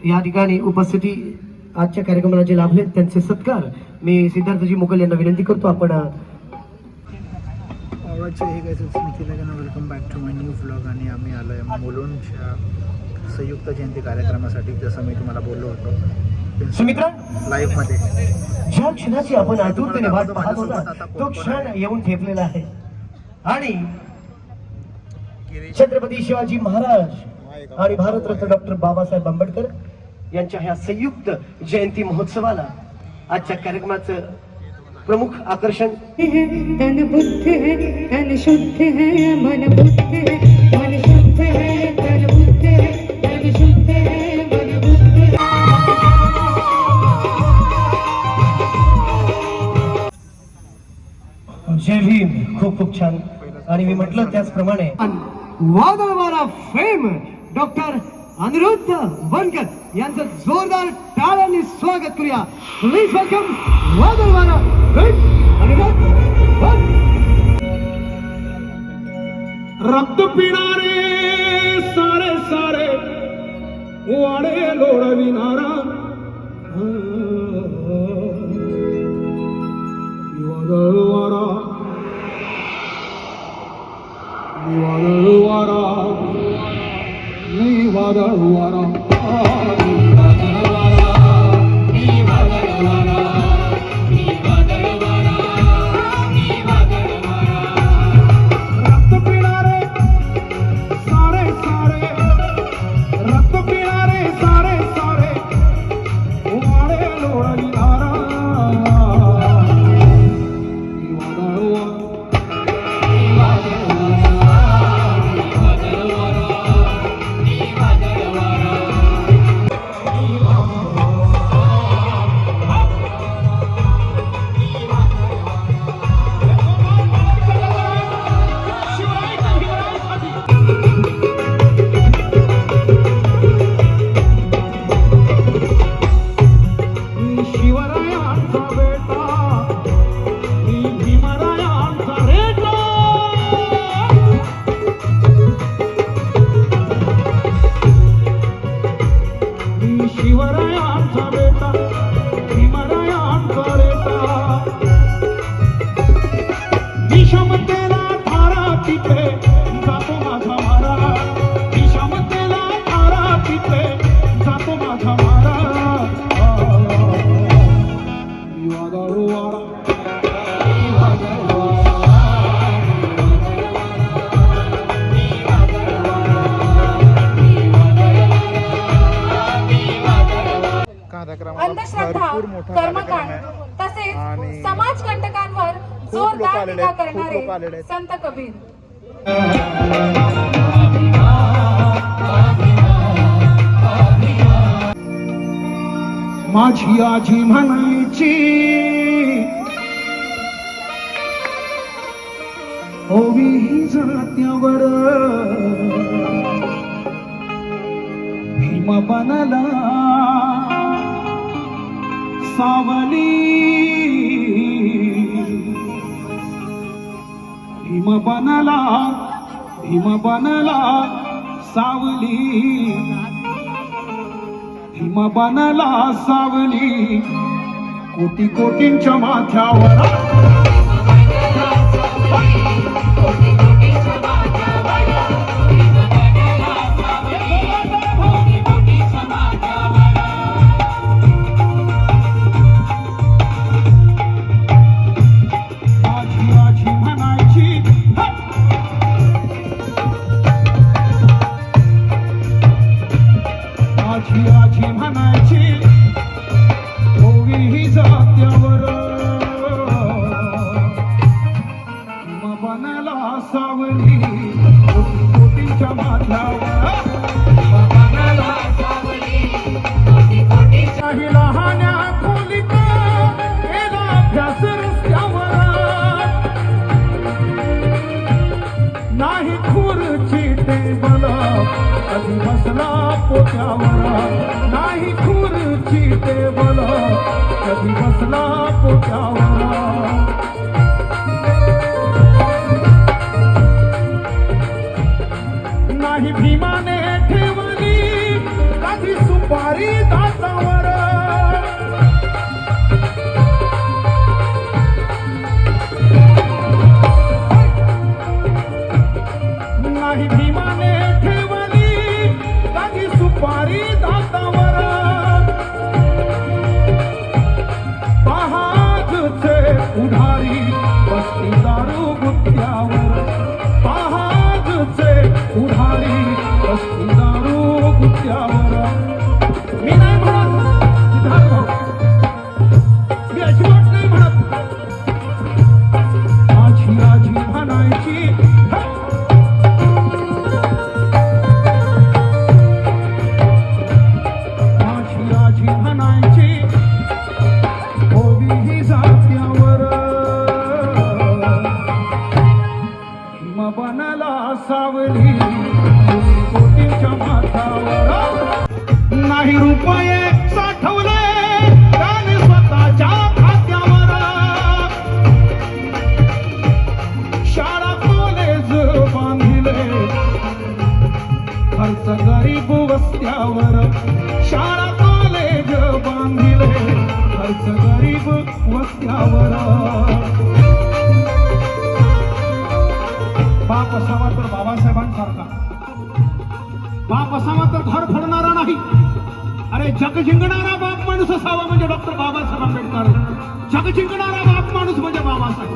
या ठिकाणी उपस्थिती आजच्या कार्यक्रमाला जे लाभले त्यांचे सत्कार मी सिद्धार्थजी मुघल यांना विनंती करतो. आपण welcome back to my new vlog. आणि आम्ही आलो आहे मुलुंडच्या संयुक्त जयंती कार्यक्रमासाठी, जसं मी तुम्हाला बोललो होतो सुमित्रा लाईव्ह मध्ये. ज्या क्षणाची आपण आतुरतेने वाट पाहत होता तो क्षण येऊन ठेपलेला आहे आणि छत्रपती शिवाजी महाराज आणि भारतरत्न डॉक्टर बाबासाहेब आंबेडकर यांच्या ह्या संयुक्त जयंती महोत्सवाला आजच्या कार्यक्रमाचं प्रमुख आकर्षण तन बुद्ध है तन शुद्ध है मन बुद्ध है मन शुद्ध है तन बुद्ध है तन शुद्ध है मन बुद्ध है. जय भीम. खूप खूप छान. आणि मी म्हटलं त्याचप्रमाणे वादळवारा फेम डॉक्टर अनिरुद्ध बनकर यांचं जोरदार टाळ्यांनी स्वागत करूया. प्लीज वेलकम वादळवारा फेम अनिरुद्ध बनकर. रक्त पिणारे सारे सारे वाडे लोळविणारा वादळवारा वादळवारा मी वादळवारा अंधश्रद्धा, कर्मकांड तसेच समाजकंटकांवर जोरदार टीका करणारे संत कबीर. माझी आजी म्हणायची ओवी जात्यावर भीम बनला सावली भीम बनला सावली भीम बनला सावली कोटी कोटींच्या माथ्यावर आजी म्हणायची ओवी ही जात्यावर बनला सावली कोटीच्या माथ्यावर काही लहान्या खोलीत गेला अभ्यास रस्त्यावर नाही खुर्ची टेबल कधी बसला पोत्यावर नाही खुर्ची टेबल कधी बसला पोत्यावर नाही भीमाने ठेवली कधी सुपारी नाही रुपये साठवले त्याने स्वतःच्या खात्यावर, शाळा कॉलेज बांधिले खर्च गरीब वस्त्यावर, शाळा कॉलेज बांधिले खर्च गरीब वस्त्यावर. बाप असावा तर बाबासाहेबांसारखा, बाप असावा तर घर फोडणारा नाही. अरे जग जिंकणारा बाप माणूस असावा म्हणजे डॉक्टर बाबासाहेब आंबेडकर. जग जिंकणारा बाप माणूस म्हणजे बाबासाहेब.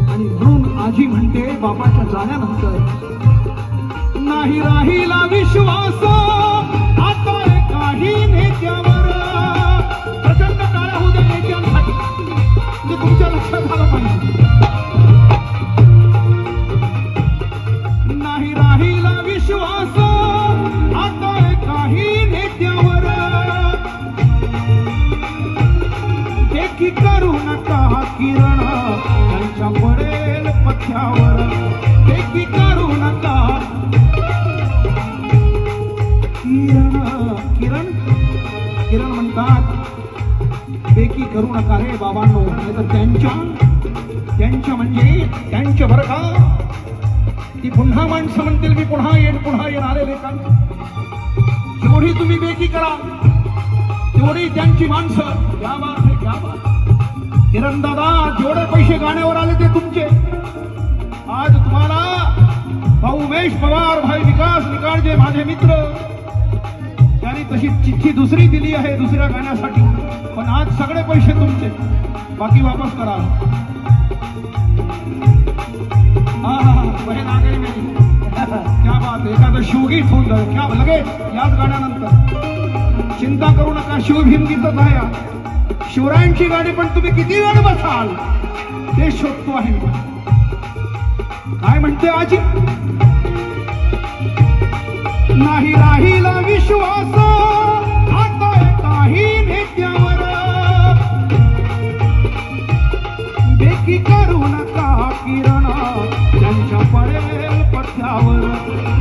आणि म्हणून आजी म्हणते बाबाच्या जाण्यानंतर, नाही राहिला विश्वास आता काही नेत्यावर. प्रचंड काळ्या होऊ दे नेत्यांसाठी, म्हणजे तुमच्या लक्षात आलं पाहिजे. नाही राहिला विश्वास आता काही नेत्यावर, देखी करू नका किरण त्यांच्या पडेल पथ्यावर, देखी करू नका किरण. किरण किरण म्हणतात देखी करू नका रे बाबांनो, नाही तर त्यांच्या म्हणजे त्यांच्या बरं का. ती पुन्हा माणसं म्हणतील मी पुन्हा येईन आलेले का. जेवढी तुम्ही बेकी करा तेवढी त्यांची माणसं. क्या बात आहे, क्या बात. किरण दादा जेवढे पैसे गाण्यावर आले ते तुमचे. आज तुम्हाला भाऊ उमेश पवार, भाई विकास निकाळजे माझे मित्र, त्यांनी तशी चिठ्ठी दुसरी दिली आहे दुसऱ्या गाण्यासाठी, पण आज सगळे पैसे तुमचे, बाकी वापस करा. बहीण आ गई मेरी, क्या बात. एखादं शिवगीत होऊन जाईल क्या लगे याच गाण्यानंतर. चिंता करू नका, शिवभीम गीतच आहे. शिवरायांची गाडी पण तुम्ही किती वेळ बसाल ते शोधतो आहे. काय म्हणते आजी, नाही राहिला विश्वास आता काही नेत्यावर, देखी करू नका किरण त्यांच्या पडेल पथ्यावर,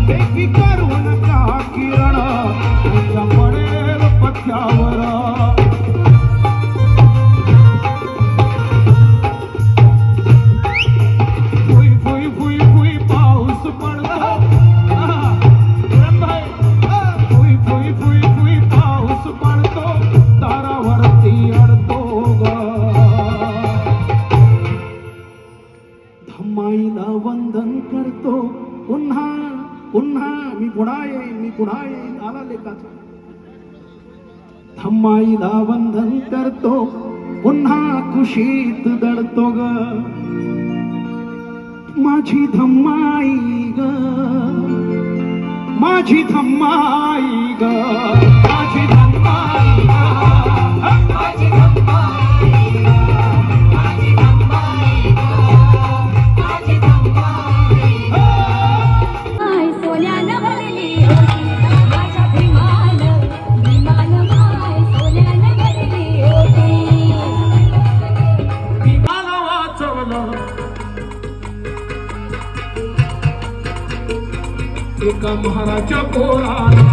देखी करू नका किरण त्यांच्या पडेल पथ्यावर. फुई फुई फुई फुई पाऊस पडतो, फुई फुई फुई फुई पाऊस पडतो दारावरती अडतो ग. धम्माईला वंदन करतो पुन्हा पुन्हा, मी पुन्हा येईन आला लेखाचा. धम्माईला वंदन करतो पुन्हा कुशीत दडतो ग. माझी धम्माई ग, माझी धम्माई ग, माझी धम्माई ग, माझी धम्माई ग, माझी धम्माई ग, माझी धम्माई ग. माय सोन्यानं भरली ओटी, माझ्या भीमानं माय सोन्यानं भरली ओटी. भीमाला वाचवलं एका महाराच्या पोराला.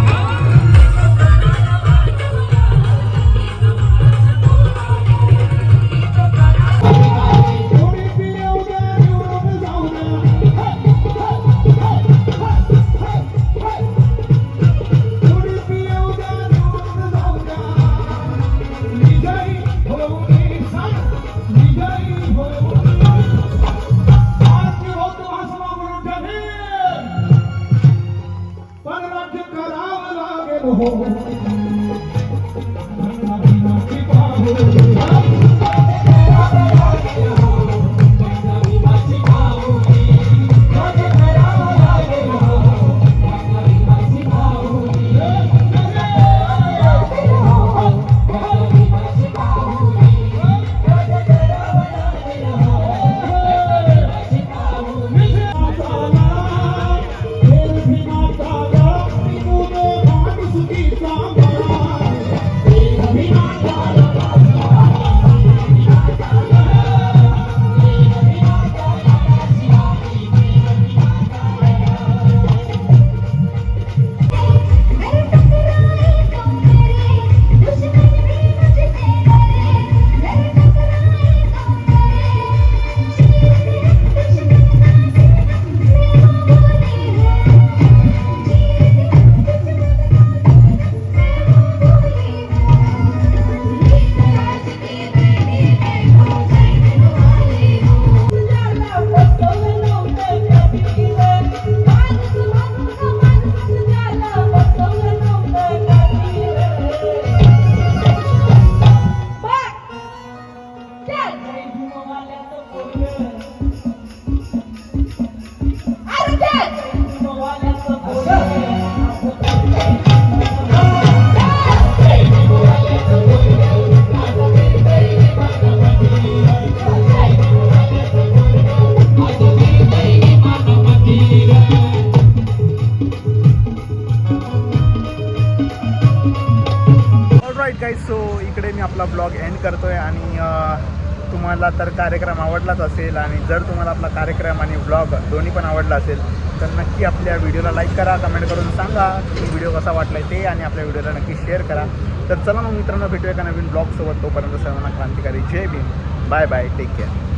आहे. सो इकडे मी आपला ब्लॉग एंड करतो आहे आणि तुम्हाला तर कार्यक्रम आवडलाच असेल आणि जर तुम्हाला आपला कार्यक्रम आणि ब्लॉग दोन्ही पण आवडला असेल तर नक्की आपल्या व्हिडिओला लाईक करा, कमेंट करून सांगा की व्हिडिओ कसा वाटला आहे ते, आणि आपल्या व्हिडिओला नक्की शेअर करा. तर चला मग मित्रांनो, भेटूया एका नवीन ब्लॉगसोबत. तोपर्यंत सर्वांना क्रांतिकारी जय Bhim. Bye bye, take care.